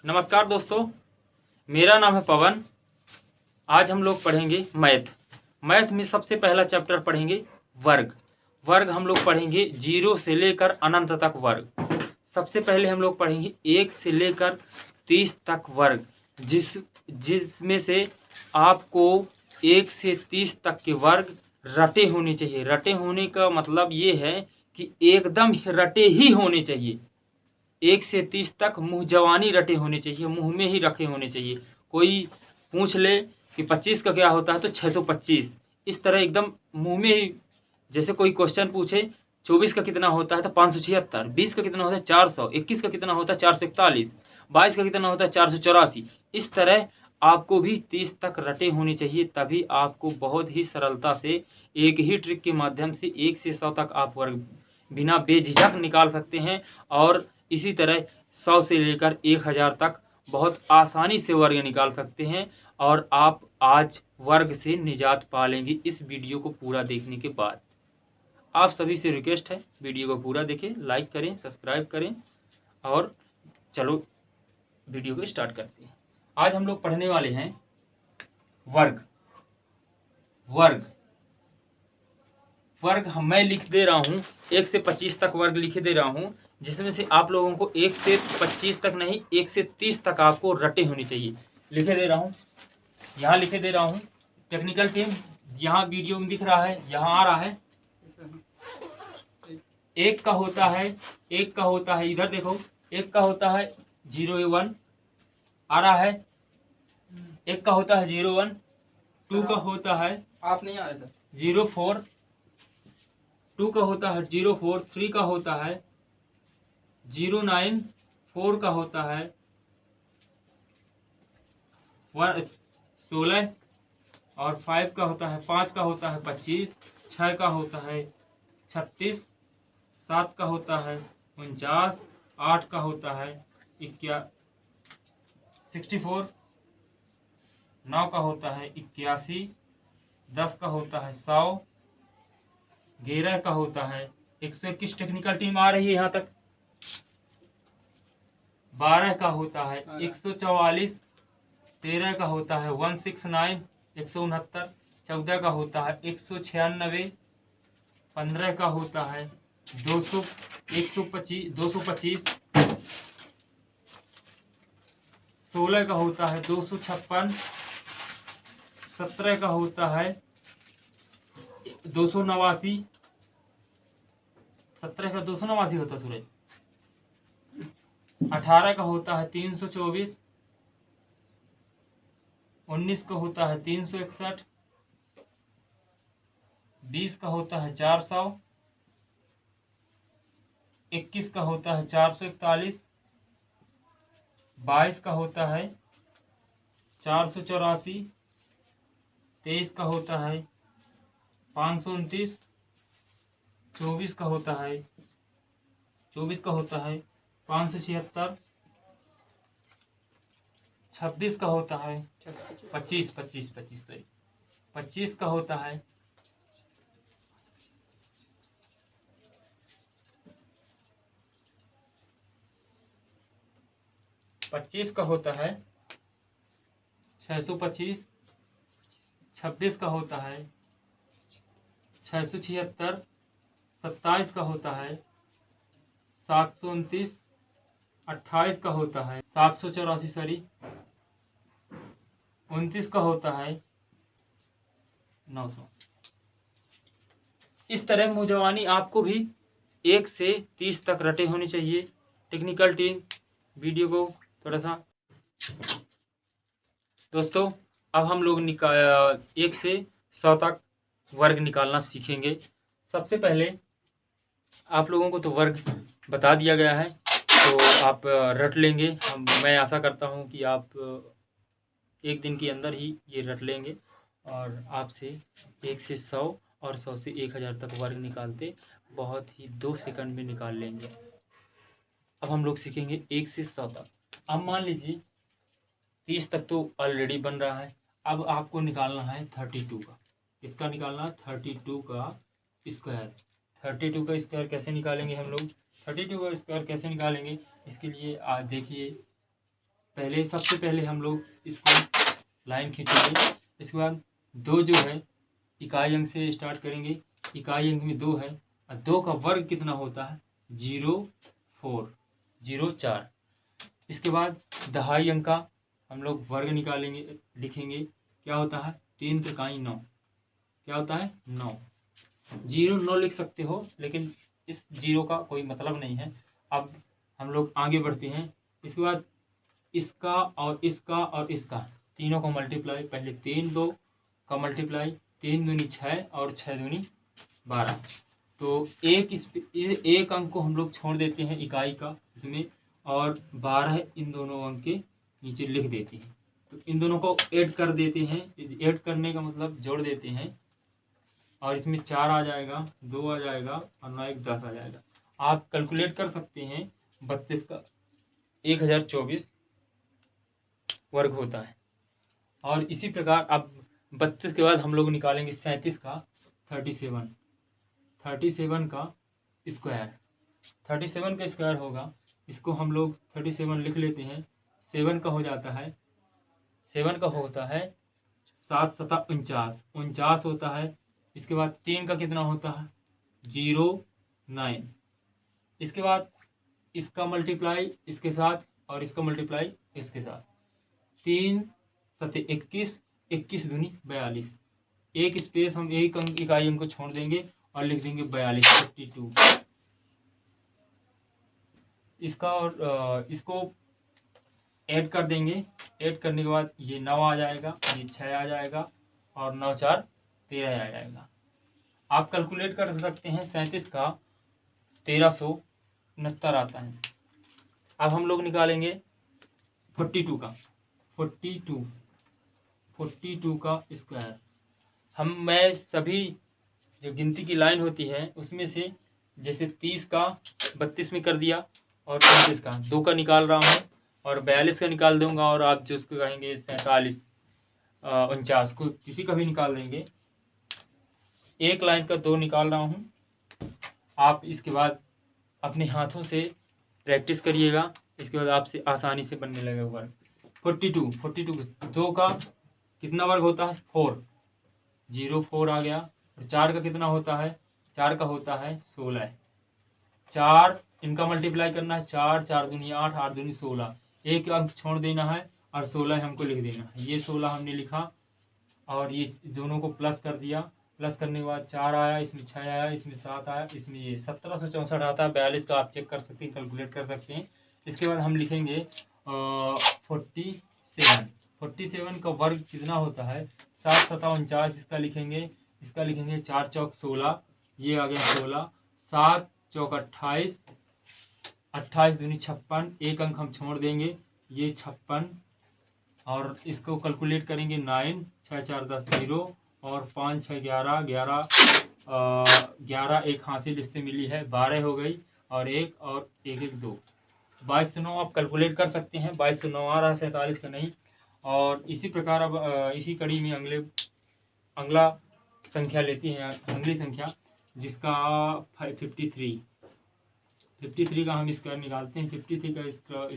नमस्कार दोस्तों, मेरा नाम है पवन। आज हम लोग पढ़ेंगे मैथ में सबसे पहला चैप्टर पढ़ेंगे वर्ग। वर्ग हम लोग पढ़ेंगे 0 से लेकर अनंत तक वर्ग। सबसे पहले हम लोग पढ़ेंगे 1 से लेकर 30 तक वर्ग, जिसमें से आपको 1 से 30 तक के वर्ग रटे होने चाहिए। रटे होने का मतलब ये है कि एकदम रटे ही होने चाहिए। 1 से 30 तक मुँह जवानी रटे होने चाहिए, मुँह में ही रखे होने चाहिए। कोई पूछ ले कि 25 का क्या होता है तो 625, इस तरह एकदम मुँह में ही। जैसे कोई क्वेश्चन पूछे 24 का कितना होता है तो 576, 20 का कितना होता है 400, 21 का कितना होता है 441, 22 का कितना होता है 484। इस तरह आपको भी 30 तक रटे होने चाहिए, तभी आपको बहुत ही सरलता से एक ही ट्रिक के माध्यम से 1 से 100 तक आप वर्ग बिना बेझिझक निकाल सकते हैं। और इसी तरह 100 से लेकर 1000 तक बहुत आसानी से वर्ग निकाल सकते हैं। और आप आज वर्ग से निजात पा लेंगे इस वीडियो को पूरा देखने के बाद। आप सभी से रिक्वेस्ट है, वीडियो को पूरा देखें, लाइक करें, सब्सक्राइब करें। और चलो वीडियो को स्टार्ट करते हैं। आज हम लोग पढ़ने वाले हैं वर्ग। वर्ग मैं लिख दे रहा हूँ 1 से 25 तक वर्ग लिख दे रहा हूँ, जिसमें से आप लोगों को 1 से 25 तक नहीं 1 से 30 तक आपको रटे होनी चाहिए। लिखे दे रहा हूँ, यहाँ लिखे दे रहा हूँ। टेक्निकल टीम यहाँ वीडियो में दिख रहा है, यहाँ आ रहा है। एक का होता है इधर देखो, एक का होता है 01 आ रहा है, एक का होता है 01, 2 का होता है, आप नहीं आ रहे सर, 04, 2 का होता है 04, 3 का होता है 09, 4 का होता है 16, और 5 का होता है 5 का होता है 25, 6 का होता है 36, 7 का होता है 49, 8 का होता है 64, 9 का होता है 81, 10 का होता है 100, 11 का होता है 121। टेक्निकल टीम आ रही है यहाँ तक। 12 का होता है 144, 13 का होता है 169, 169, 14 का होता है 196, 15 का होता है 200, 125, 225, 16 का होता है 256, 17 का होता है 289, 17 का 289 होता सूरज, 18 का होता है 324, 19 का होता है 361, 20 का होता है 400, 21 का होता है 441, 22 का होता है 484, 23 का होता है 529, 24 का होता है 576, 26 का होता है 25 का होता है 625, 26 का होता है 676, 27 का होता है 729, 28 का होता है 784, 29 का होता है 900। इस तरह मुजवानी आपको भी 1 से 30 तक रटे होने चाहिए। टेक्निकल टीम वीडियो को थोड़ा सा दोस्तों, अब हम लोग 1 से 100 तक वर्ग निकालना सीखेंगे। सबसे पहले आप लोगों को तो वर्ग बता दिया गया है, तो आप रट लेंगे। मैं आशा करता हूं कि आप एक दिन के अंदर ही ये रट लेंगे और आपसे 1 से 100 और 100 से 1000 तक वर्ग निकालते बहुत ही 2 सेकंड में निकाल लेंगे। अब हम लोग सीखेंगे 1 से 100 तक। अब मान लीजिए 30 तक तो ऑलरेडी बन रहा है। अब आपको निकालना है 32 का। इसका निकालना है 32 का स्क्वायर। 32 का स्क्वायर कैसे निकालेंगे हम लोग? 32 का स्क्वायर कैसे निकालेंगे इसके लिए देखिए, सबसे पहले हम लोग इसको लाइन खींचेंगे। इसके बाद 2 जो है इकाई अंक से स्टार्ट करेंगे। इकाई अंक में 2 है और 2 का वर्ग कितना होता है 0.4। इसके बाद दहाई अंक का हम लोग वर्ग निकालेंगे, लिखेंगे क्या होता है 3 त्रिकाई 9। क्या होता है 9। 0 लिख सकते हो लेकिन इस 0 का कोई मतलब नहीं है। अब हम लोग आगे बढ़ते हैं। इसके बाद इसका और इसका और इसका तीनों को मल्टीप्लाई, पहले 3 2 का मल्टीप्लाई, 3 दूनी 6 और 6 दूनी 12। तो एक अंक को हम लोग छोड़ देते हैं इकाई का इसमें, और 12 इन दोनों अंक के नीचे लिख देते हैं। तो इन दोनों को ऐड कर देते हैं। ऐड करने का मतलब जोड़ देते हैं, और इसमें 4 आ जाएगा, 2 आ जाएगा और 9 1 10 आ जाएगा। आप कैलकुलेट कर सकते हैं 32 का 1024 वर्ग होता है। और इसी प्रकार अब 32 के बाद हम लोग निकालेंगे 37 का 37 का स्क्वायर। 37 का स्क्वायर होगा, इसको हम लोग 37 लिख लेते हैं। 7 का हो जाता है 7 का होता है 7 7 49 49 होता है। इसके बाद 3 का कितना होता है 0.9। इसके बाद इसका मल्टीप्लाई इसके साथ और इसका मल्टीप्लाई इसके साथ, 3 7 21 21 दूनी 42। एक स्पेस हम एक अंक इकाई अंक को छोड़ देंगे और लिख देंगे 42 52। इसका और इसको ऐड कर देंगे। ऐड करने के बाद ये 9 आ जाएगा, ये 6 आ जाएगा और 9 4 13 आ जाएगा। आप कैलकुलेट कर सकते हैं 37 का 1369 आता है। अब हम लोग निकालेंगे 42 का 42 का स्क्वायर। मैं सभी जो गिनती की लाइन होती है उसमें से जैसे 30 का 32 में कर दिया और 35 का 2 का निकाल रहा हूँ और 42 का निकाल दूंगा, और आप जो उसको कहेंगे 47 49 को किसी का भी निकाल देंगे। एक लाइन का 2 निकाल रहा हूँ। आप इसके बाद अपने हाथों से प्रैक्टिस करिएगा, इसके बाद आपसे आसानी से बनने लगेगा वर्ग। 42 2 का कितना वर्ग होता है 4 4 आ गया। और 4 का कितना होता है 4 का होता है 16। 4 इनका मल्टीप्लाई करना है, 4 4 दूनी 8 8 दूनी 16। एक अंक छोड़ देना है और 16 हमको लिख देना है। ये 16 हमने लिखा और ये दोनों को प्लस कर दिया। प्लस करने के बाद 4 आया, इसमें 6 आया, इसमें 7 आया, इसमें ये 1764 आता है। 42 का आप चेक कर सकते हैं, कैलकुलेट कर सकते हैं। इसके बाद हम लिखेंगे 47 का वर्ग कितना होता है 7 7 49। इसका लिखेंगे 4 चौक 16, ये आ गया 16। 7 चौक 28, 28 दूनी 56। एक अंक हम छोड़ देंगे, ये 56। और इसको कैलकुलेट करेंगे 9 6 4 10 0 और 5 6 11 11 एक हासिल इससे मिली है 12 हो गई, और 1 और 1 1 2 2209 आप कैलकुलेट कर सकते हैं। 2209 आ रहा है 47 का नहीं। और इसी प्रकार अब इसी कड़ी में अगला संख्या लेती है, अगली संख्या जिसका 53 का हम स्क्वायर निकालते हैं। 53 का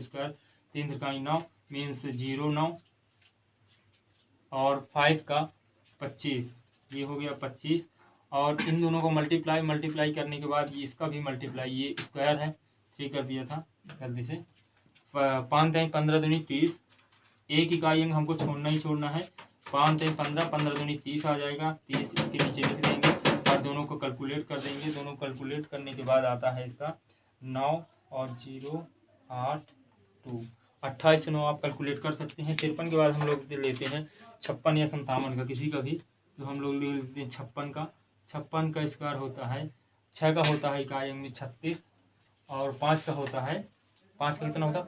स्क्वायर 3 त्रिकाई 9 मीन्स 0 9 और 5 का 25, ये हो गया 25। और इन दोनों को मल्टीप्लाई करने के बाद ये इसका भी मल्टीप्लाई, ये स्क्वायर है 3 कर दिया था जल्दी से। 5 3 15 दूनी 30। एक इकाई अंक हमको छोड़ना है। 5 3 15 15 दूनी 30 आ जाएगा। 30 इसके नीचे लिख देंगे और दोनों को कैलकुलेट कर देंगे। दोनों कैलकुलेट करने के बाद आता है इसका 9 और 0 8 2 28 से 9 आप कैलकुलेट कर सकते हैं। 53 के बाद हम लोग लेते हैं 56 या 57 का किसी का भी, तो हम लोग ले लेते हैं 56 का। 56 का स्क्वायर होता है 6 का होता है इकाई अंक में 36 और 5 का होता है 5 का कितना होता है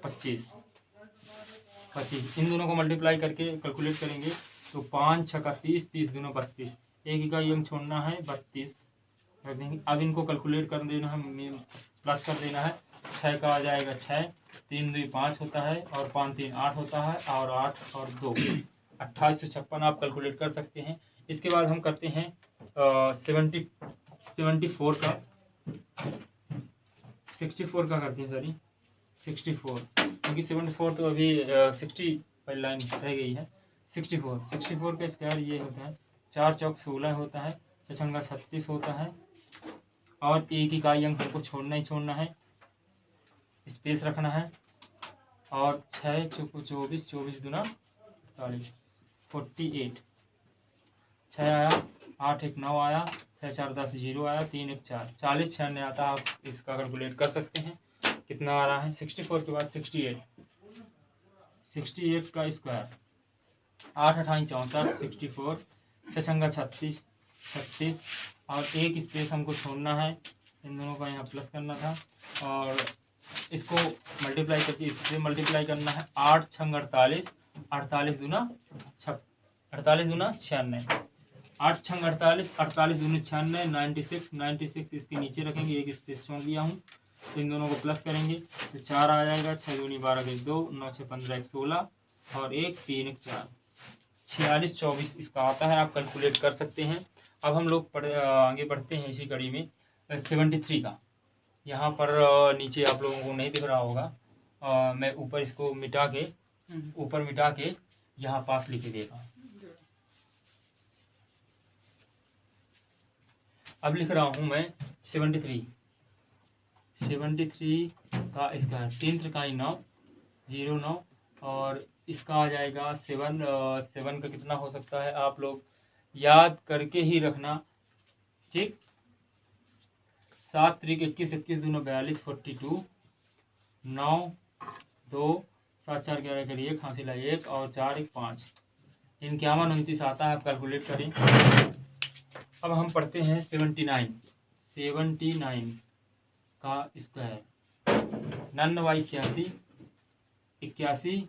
25। इन दोनों को मल्टीप्लाई करके कैलकुलेट करेंगे तो 5 6 का 30 30 दूना 32। एक इकाई अंक छोड़ना है 32 रख देंगे। अब इनको कैलकुलेट कर देना है, प्लस कर देना है। 6 का आ जाएगा 6, 3 2 5 होता है और 5 3 8 होता है और 8 और 2 28 से 56 आप कैलकुलेट कर सकते हैं। इसके बाद हम करते हैं 64 का 64 का करते हैं 64 क्योंकि 74 तो अभी 60 पर लाइन रह गई है। 64 का स्क्वायर ये होता है 4 चौक 16 होता है, 6 36 होता है, और एक इकाई अंक हमको छोड़ना ही छोड़ना है, स्पेस रखना है, और 6 चौको 24, 24 दूना 48, 48, 6 आया, 8 1 9 आया, 6 4 10 0 आया, 3 1 4, 40 6 नहीं आता। आप इसका कैलकुलेट कर सकते हैं कितना आ रहा है। 64 के बाद 68, 68 का स्क्वायर 8 8 64, 64, 6 36, 36, और एक स्पेस हमको छोड़ना है, इन दोनों का यहाँ प्लस करना था, और इसको मल्टीप्लाई करके इससे मल्टीप्लाई करना है। 8 6 48, 48 दूना 48 दूना 96, 8 6 48, 48 दूनी 96, 96, 96 इसके नीचे रखेंगे, एक स्पेस छोड़ दिया हूँ, तो इन दोनों को प्लस करेंगे तो 4 आ जाएगा, 6 दूनी 12 के 2, 9 6 15 16, और 1 3 1 4, 46 24 इसका आता है। आप कैलकुलेट कर सकते हैं। अब हम लोग आगे बढ़ते हैं इसी कड़ी में 73 का। यहाँ पर नीचे आप लोगों को नहीं दिख रहा होगा, मैं ऊपर इसको मिटा के यहाँ पास लिख देगा। अब लिख रहा हूँ मैं 73 का स्क्वायर 3 त्रिकाई 9 0 9, और इसका आ जाएगा 7 का कितना हो सकता है आप लोग याद करके ही रखना, ठीक। 7 3 21, 21 दूना 42, 42, 9 2 7 4 11 करिए, खांसी लाई 1, और 4 1 5, 51 29 आता है। आप कैलकुलेट करें। अब हम पढ़ते हैं 79 का स्क्वायर 99 81, 81,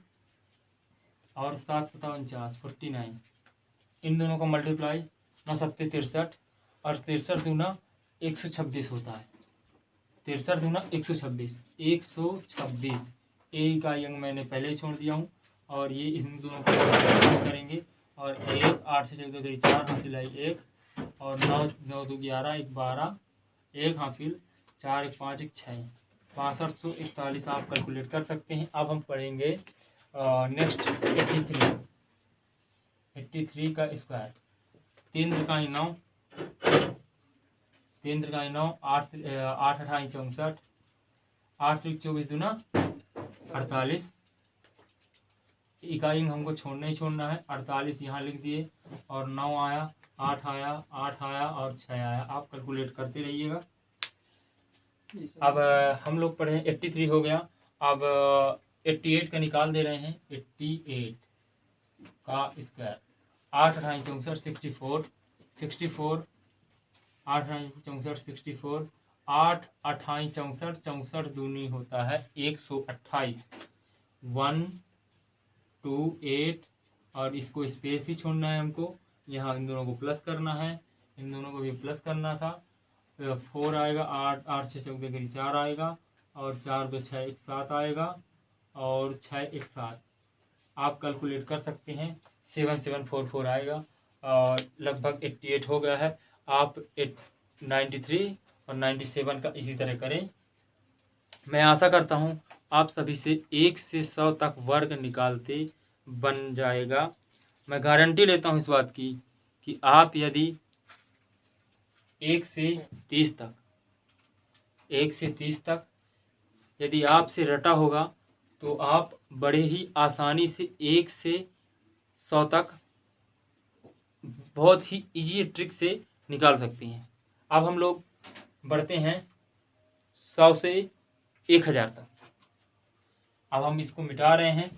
और 7 7 49, 49, इन दोनों का मल्टीप्लाई 9 7 63, और 63 दूना 126 होता है, 63 दूना 126, 126 ए का अंक मैंने पहले ही छोड़ दिया हूँ, और ये इन दोनों को करेंगे, और 1 8 से 4 4 हासिल है 1, और 9 9 2 11 1 12, 1 हासिल 4 1 5 1 6, 6541 आप कैलकुलेट कर सकते हैं। अब हम पढ़ेंगे नेक्स्ट 83 का स्क्वायर 3 त्रिकाई 9, 3 त्रिकाई 9, 8 8 28 64, 8 24 दूना 48, इकाई हमको छोड़ना ही छोड़ना है, 48 यहाँ लिख दिए, और 9 आया, 8 आया, 8 आया, और 6 आया। आप कैलकुलेट करते रहिएगा। अब हम लोग पढ़े 83 हो गया। अब 88 का निकाल दे रहे हैं। 88 का स्क्वायर 8 28 64, 64, 64, 8 28 64, 8 28 64, 64 दूनी होता है 128, 1 2 8, और इसको स्पेस ही छोड़ना है हमको, यहाँ इन दोनों को प्लस करना है, इन दोनों को भी प्लस करना था। 4 आएगा, 8 8 6 14 4 आएगा, और 4 2 6 1 7 आएगा, और 6 1 7 आप कैलकुलेट कर सकते हैं। 7744 आएगा, और लगभग 88 हो गया है। आप 93 और 97 का इसी तरह करें। मैं आशा करता हूँ आप सभी से 1 से 100 तक वर्ग निकालते बन जाएगा। मैं गारंटी लेता हूँ इस बात की कि आप यदि 1 से 30 तक यदि आपसे रटा होगा तो आप बड़े ही आसानी से 1 से 100 तक बहुत ही इजी ट्रिक से निकाल सकते हैं। अब हम लोग बढ़ते हैं 100 से 1000 तक। अब हम इसको मिटा रहे हैं।